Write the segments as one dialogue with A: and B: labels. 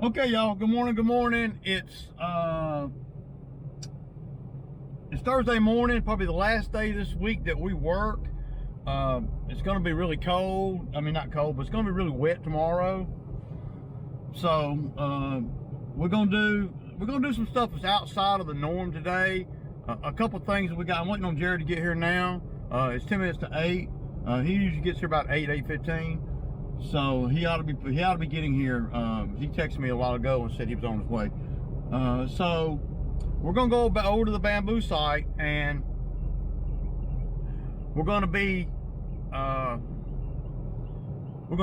A: Okay, y'all. Good morning. Good morning. It's Thursday morning, probably the last day this week that we work. It's going to be really cold. I mean, not cold, but it's going to be really wet tomorrow. So we're going to do some stuff that's outside of the norm today. A couple things that we got. I'm waiting on Jared to get here now. It's 10 minutes to 8. He usually gets here about 8:15. So he ought to be getting here. He texted me a while ago and said he was on his way. So we're gonna go over to the bamboo site, and we're gonna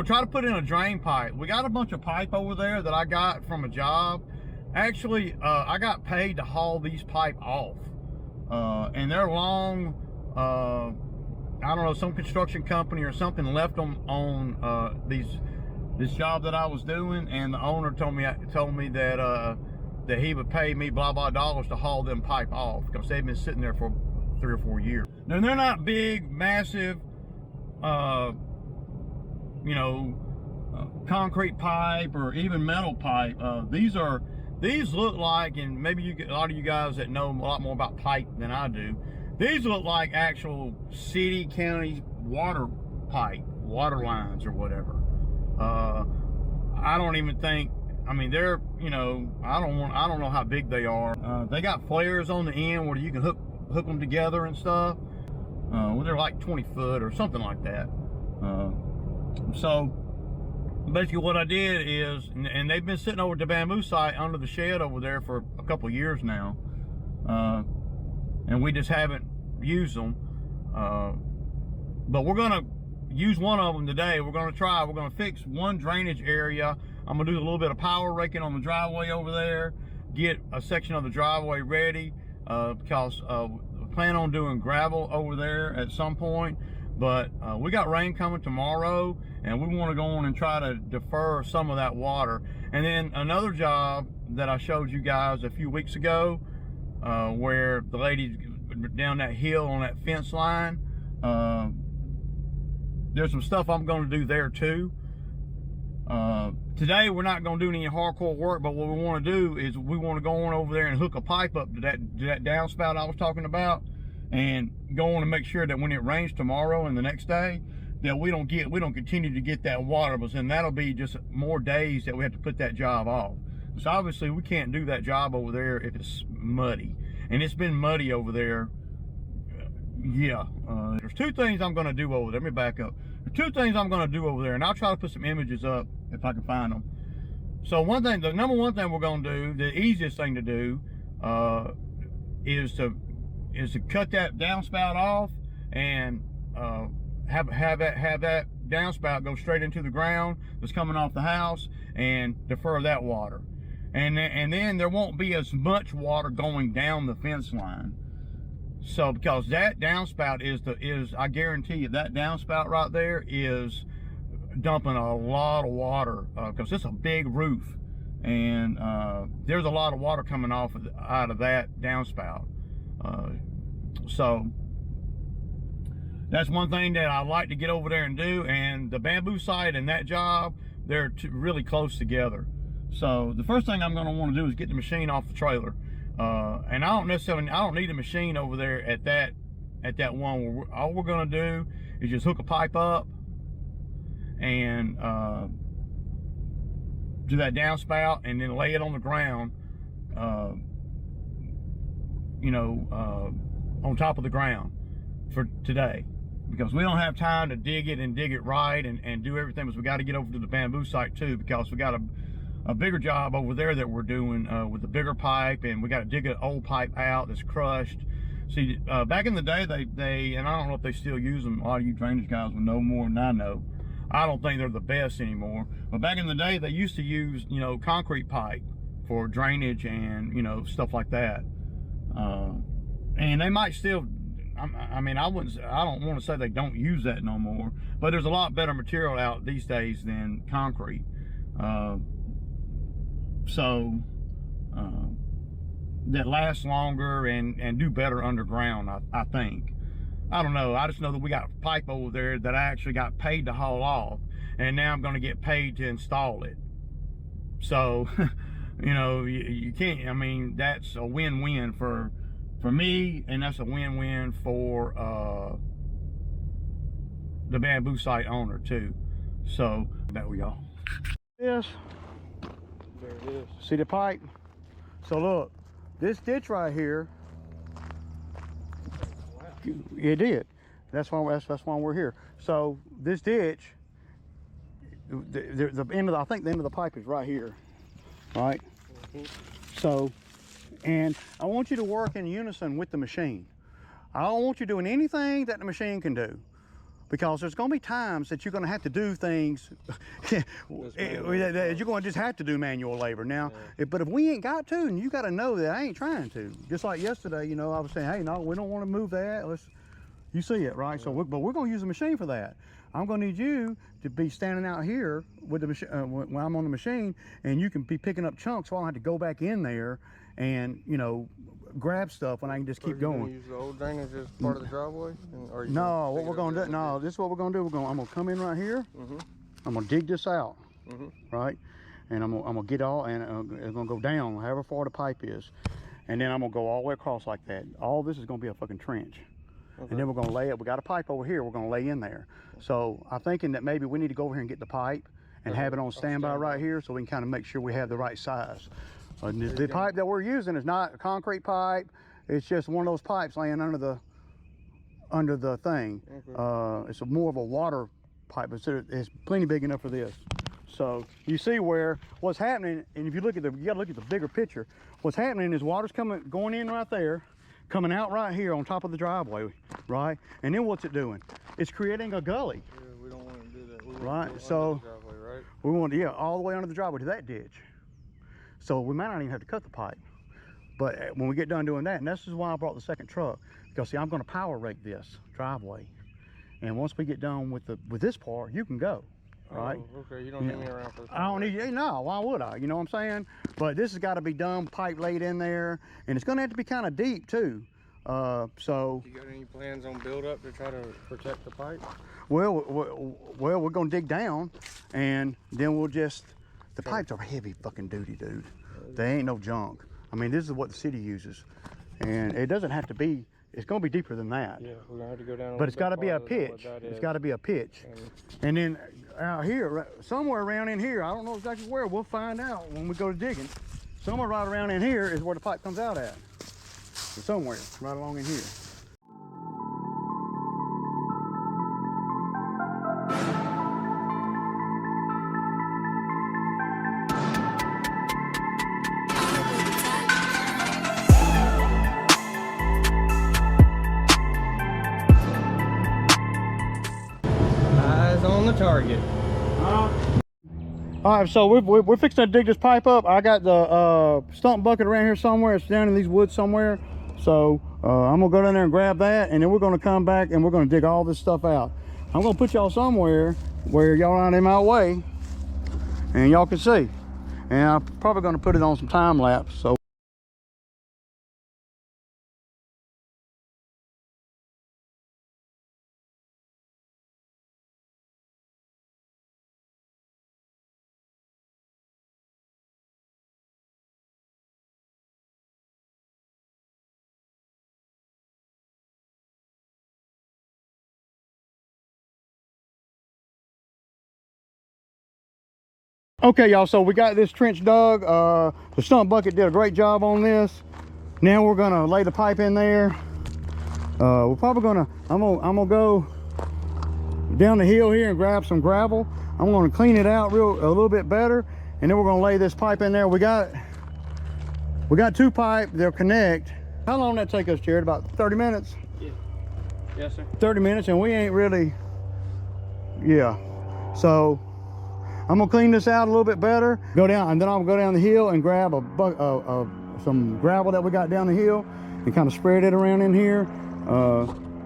A: try to put in a drain pipe. We got a bunch of pipe over there that I got from a job. Actually, I got paid to haul these pipe off, and they're long. I don't know, some construction company or something left them on this job that I was doing, and the owner told me that he would pay me blah blah dollars to haul them pipe off because they've been sitting there for 3 or 4 years. Now they're not big, massive, concrete pipe or even metal pipe. These look like, and maybe a lot of you guys that know a lot more about pipe than I do. These look like actual city, county water pipe, water lines or whatever. I don't even think, I mean, they're, I don't know how big they are. They got flares on the end where you can hook them together and stuff. Well, they're like 20 foot or something like that. So basically what I did is, and they've been sitting over at the bamboo site under the shed over there for a couple of years now. And we just haven't used them. But we're gonna use one of them today. We're gonna fix one drainage area. I'm gonna do a little bit of power raking on the driveway over there, get a section of the driveway ready, because we plan on doing gravel over there at some point. But we got rain coming tomorrow, and we want to go on and try to defer some of that water. And then another job that I showed you guys a few weeks ago, where the lady down that hill on that fence line, there's some stuff I'm going to do there too. Today we're not going to do any hardcore work, but what we want to do is we want to go on over there and hook a pipe up to that downspout I was talking about, and go on and make sure that when it rains tomorrow and the next day, that we don't continue to get that water, because then that'll be just more days that we have to put that job off. So obviously we can't do that job over there if it's muddy, and it's been muddy over there. There's two things I'm going to do over there. Let me back up. There's two things I'm going to do over there, and I'll try to put some images up if I can find them. So the number one thing we're going to do, the easiest thing to do, is to cut that downspout off and have that downspout go straight into the ground that's coming off the house, and defer that water. And then there won't be as much water going down the fence line. So because that downspout is I guarantee you that downspout right there is dumping a lot of water, because it's a big roof, and there's a lot of water coming out of that downspout. So that's one thing that I like to get over there and do. And the bamboo site and that job, they're really close together. So the first thing I'm going to want to do is get the machine off the trailer. And I don't need a machine over there at that one. All we're going to do is just hook a pipe up and do that downspout, and then lay it on the ground, on top of the ground for today, because we don't have time to dig it right and do everything. Because we got to get over to the bamboo site too, because we got a bigger job over there that we're doing with the bigger pipe, and we got to dig an old pipe out that's crushed. See, back in the day, they and I don't know if they still use them. A lot of you drainage guys will know more than I know. I don't think they're the best anymore. But back in the day, they used to use, concrete pipe for drainage and, stuff like that. And they might still, I don't want to say they don't use that no more, but there's a lot better material out these days than concrete. That lasts longer and do better underground, I think. I don't know. I just know that we got a pipe over there that I actually got paid to haul off, and now I'm going to get paid to install it. So, you know, you can't, I mean, that's a win-win for me, and that's a win-win for the bamboo site owner too. So, that we all. Yes.
B: There it is.
A: See the pipe? So look, this ditch right here, it did. That's why we're here. So this ditch, the end of I think the end of the pipe is right here, right? So, and I want you to work in unison with the machine. I don't want you doing anything that the machine can do, because there's going to be times that you're going to have to do things that you're going to just have to do manual labor. Now, but if we ain't got to, and you got to know that I ain't trying to. Just like yesterday, you know, I was saying, hey, no, we don't want to move that. You see it, right? So, but we're going to use a machine for that. I'm going to need you to be standing out here with the machine when I'm on the machine, and you can be picking up chunks, so I don't have to go back in there and, you know, grab stuff when I can just keep going.
B: Use the old drainage as part of the driveway?
A: No, what we're going to do? No, this is what we're going to do. I'm going to come in right here. I'm going to dig this out, right? And I'm going to get all, and it's going to go down however far the pipe is, and then I'm going to go all the way across like that. All this is going to be a fucking trench. And then we're going to lay it. We got a pipe over here. We're going to lay in there. So I'm thinking that maybe we need to go over here and get the pipe and have it on standby right here, so we can kind of make sure we have the right size. The pipe that we're using is not a concrete pipe. It's just one of those pipes laying under the thing. It's more of a water pipe, but it's plenty big enough for this. So you see what's happening, and if you look at you got to look at the bigger picture. What's happening is water's going in right there, coming out right here on top of the driveway, right? And then what's it doing? It's creating a gully.
B: Yeah, we don't want to do that. We want
A: right?
B: To go
A: so
B: under the driveway, right?
A: we want to, all the way under the driveway to that ditch. So we might not even have to cut the pipe. But when we get done doing that, and this is why I brought the second truck, because see, I'm going to power rake this driveway. And once we get done with this part, you can go. Right?
B: Oh, okay, you don't need me around for the
A: I don't need you, no, why would I? You know what I'm saying? But this has got to be done, pipe laid in there, and it's going to have to be kind of deep too. So.
B: You got any plans on build up to try to protect the pipe?
A: Well, we're going to dig down, and then we'll just, the pipes are heavy fucking duty, dude. They ain't no junk. I mean, this is what the city uses, and it doesn't have to be. It's going to be deeper than that.
B: Yeah, we're going to have to go down.
A: But it's got to be a pitch. It's got to be a pitch. And then out here, somewhere around in here, I don't know exactly where, we'll find out when we go to digging. Somewhere right around in here is where the pipe comes out at. So somewhere right along in here.
B: On the target.
A: All right, so we're fixing to dig this pipe up. I got the stump bucket around here somewhere. It's down in these woods somewhere. So I'm gonna go down there and grab that, and then we're gonna come back and we're gonna dig all this stuff out. I'm gonna put y'all somewhere where y'all aren't in my way and y'all can see. And I'm probably gonna put it on some time lapse. So okay, y'all, so we got this trench dug. The stump bucket did a great job on this. Now we're gonna lay the pipe in there. We're probably gonna, I'm gonna go down the hill here and grab some gravel. I'm gonna clean it out a little bit better, and then we're gonna lay this pipe in there. We got two pipe, they'll connect. How long did that take us, Jared? About 30 minutes?
B: Yeah. Yes, sir.
A: 30 minutes, and we ain't really, yeah. So I'm gonna clean this out a little bit better, go down, and then I'll go down the hill and grab some gravel that we got down the hill and kind of spread it around in here,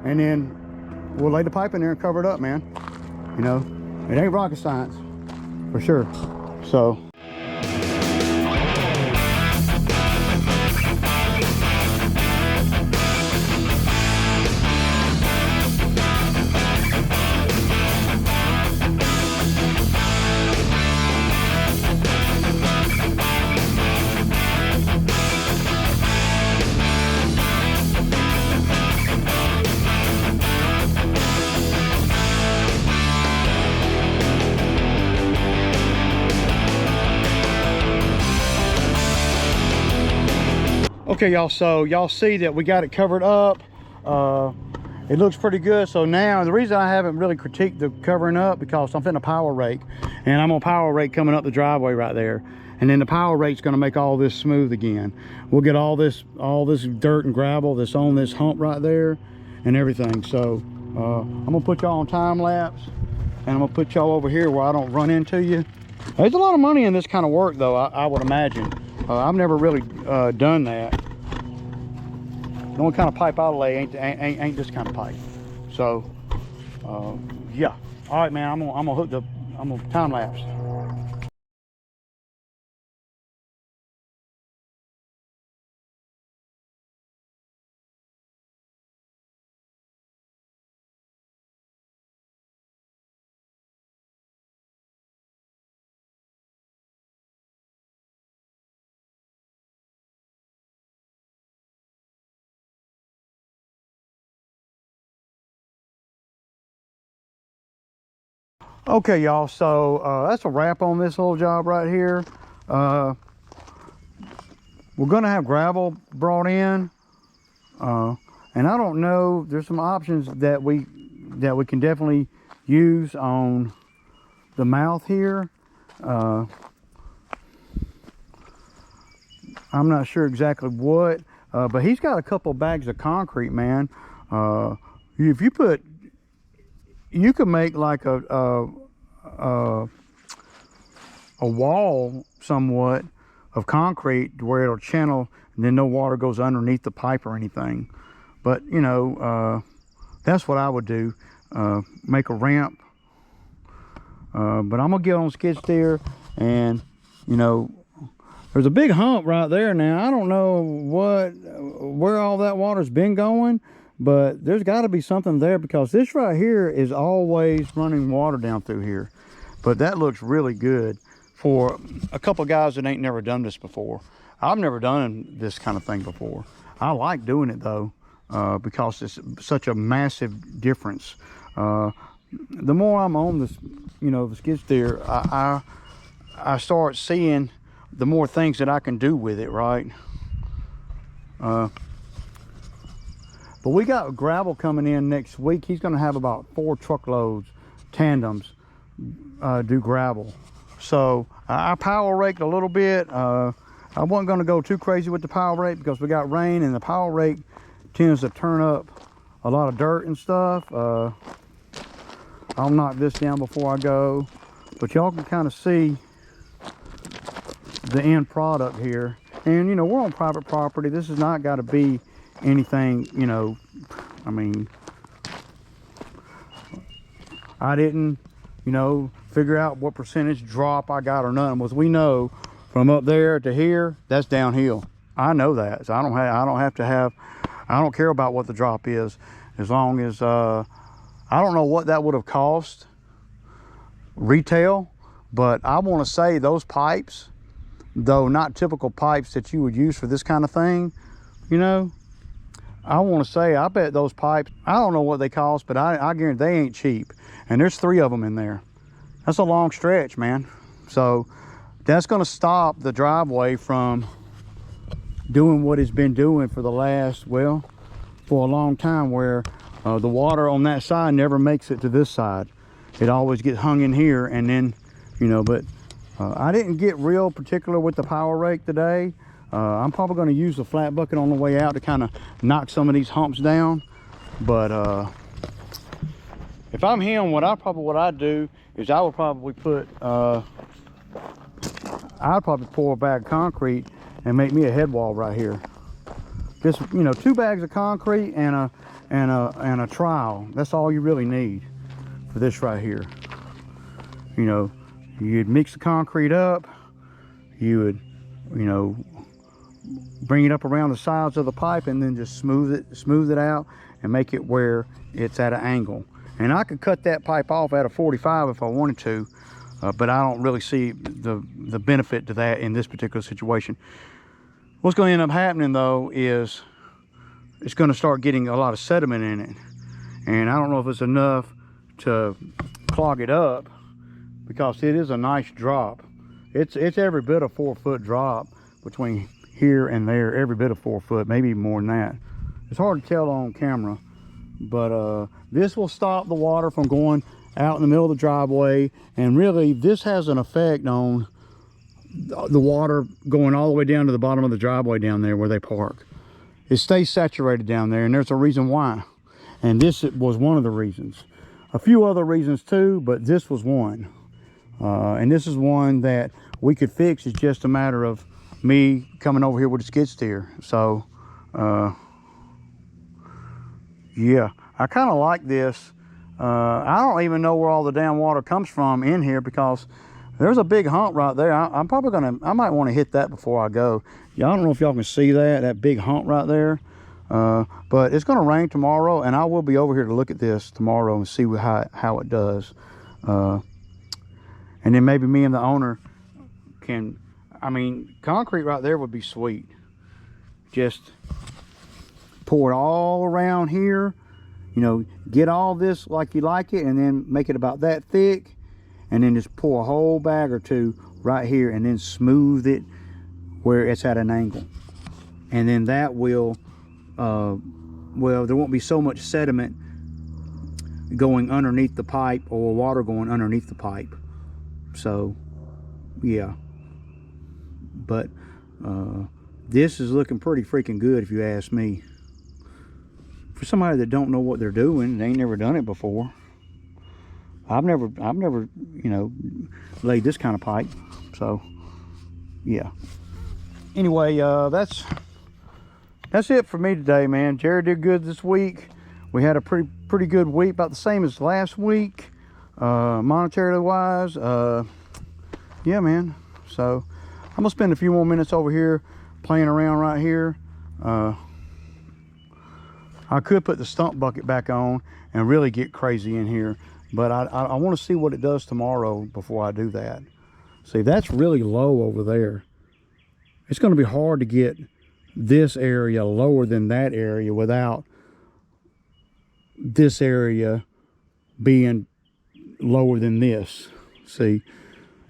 A: and then we'll lay the pipe in there and cover it up, man. You know, it ain't rocket science, for sure. So. Okay, y'all, so y'all see that we got it covered up. It looks pretty good. So now, the reason I haven't really critiqued the covering up, because I'm finna power rake, and I'm gonna power rake coming up the driveway right there. And then the power rake's gonna make all this smooth again. We'll get all this dirt and gravel that's on this hump right there and everything. So I'm gonna put y'all on time lapse, and I'm gonna put y'all over here where I don't run into you. There's a lot of money in this kind of work though, I would imagine. I've never really done that. The only kind of pipe I'll lay ain't this kind of pipe. So yeah. All right, man, I'm gonna time lapse. Okay, y'all, so that's a wrap on this little job right here. We're gonna have gravel brought in, and I don't know, there's some options that we can definitely use on the mouth here. I'm not sure exactly what, but he's got a couple bags of concrete, man. If you put, you could make like a wall somewhat of concrete where it'll channel, and then no water goes underneath the pipe or anything. But you know, that's what I would do, make a ramp. But I'm gonna get on skid steer, and you know, there's a big hump right there. Now I don't know where all that water's been going, but there's got to be something there, because this right here is always running water down through here. But that looks really good for a couple guys that ain't never done this before. I've never done this kind of thing before. I like doing it though, because it's such a massive difference. The more I'm on this, you know, the skid steer, I start seeing the more things that I can do with it, right? But we got gravel coming in next week. He's gonna have about 4 truckloads, tandems, do gravel. So I power raked a little bit. I wasn't gonna go too crazy with the power rake because we got rain, and the power rake tends to turn up a lot of dirt and stuff. I'll knock this down before I go, but y'all can kind of see the end product here. And you know, we're on private property. This has not got to be anything, you know, I mean, I didn't, you know, figure out what percentage drop I got or nothing. Was we know from up there to here, that's downhill. I know that, so I don't care about what the drop is, as long as I don't know what that would have cost retail, but I want to say those pipes, though not typical pipes that you would use for this kind of thing, you know, I want to say, I bet those pipes, I don't know what they cost, but I guarantee they ain't cheap. And there's 3 of them in there. That's a long stretch, man. So that's going to stop the driveway from doing what it's been doing for the last, well, for a long time, where the water on that side never makes it to this side. It always gets hung in here, and then, you know, but I didn't get real particular with the power rake today. I'm probably going to use the flat bucket on the way out to kind of knock some of these humps down. But if I'm him, what I'd do is I would probably put, I'd probably pour a bag of concrete and make me a head wall right here. Just, you know, 2 bags of concrete and a trowel. That's all you really need for this right here. You know, you'd mix the concrete up, you would, you know, bring it up around the sides of the pipe, and then just smooth it out and make it where it's at an angle. And I could cut that pipe off at a 45 if I wanted to, but I don't really see the benefit to that in this particular situation. What's going to end up happening though is it's going to start getting a lot of sediment in it, and I don't know if it's enough to clog it up, because it is a nice drop. It's every bit a 4-foot drop between here and there, every bit of 4 foot, maybe even more than that. It's hard to tell on camera, but this will stop the water from going out in the middle of the driveway, and really this has an effect on the water going all the way down to the bottom of the driveway down there where they park. It stays saturated down there, and there's a reason why, and this was one of the reasons. A few other reasons too, but this was one, and this is one that we could fix. It's just a matter of me coming over here with a skid steer. So yeah, I kind of like this. I don't even know where all the damn water comes from in here, because there's a big hump right there. I'm probably gonna, I might want to hit that before I go. Yeah, I don't know if y'all can see that big hump right there. But it's gonna rain tomorrow, and I will be over here to look at this tomorrow and see how it does. And then maybe me and the owner can, I mean, concrete right there would be sweet. Just pour it all around here, you know, get all this like you like it, and then make it about that thick, and then just pour a whole bag or two right here, and then smooth it where it's at an angle. And then that will, well, there won't be so much sediment going underneath the pipe, or water going underneath the pipe. So yeah, but this is looking pretty freaking good if you ask me. For somebody that don't know what they're doing, they ain't never done it before. I've never, you know, laid this kind of pipe. So yeah. Anyway, that's it for me today, man. Jared did good this week. We had a pretty good week, about the same as last week, monetarily wise. Yeah, man. So I'm gonna spend a few more minutes over here playing around right here. I could put the stump bucket back on and really get crazy in here, but I want to see what it does tomorrow before I do that. See, that's really low over there. It's going to be hard to get this area lower than that area without this area being lower than this. See,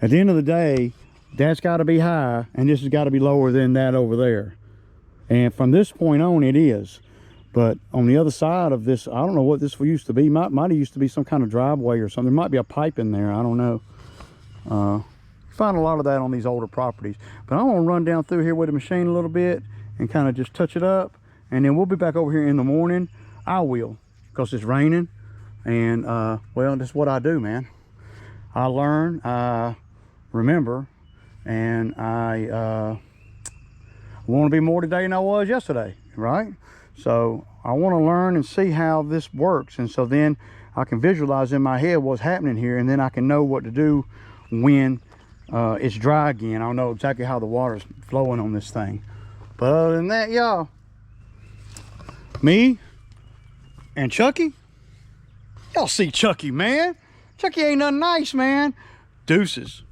A: at the end of the day, that's got to be high, and this has got to be lower than that over there. And from this point on, it is. But on the other side of this, I don't know what this used to be. Might have used to be some kind of driveway or something. There might be a pipe in there. I don't know. You find a lot of that on these older properties. But I want to run down through here with the machine a little bit and kind of just touch it up. And then we'll be back over here in the morning. I will, because it's raining. And, well, that's what I do, man. I learn, I remember, and I want to be more today than I was yesterday, right? So I want to learn and see how this works, and so then I can visualize in my head what's happening here, and then I can know what to do when it's dry again. I'll know exactly how the water's flowing on this thing. But other than that, y'all, me and Chucky, y'all see Chucky, man. Chucky ain't nothing nice, man. Deuces.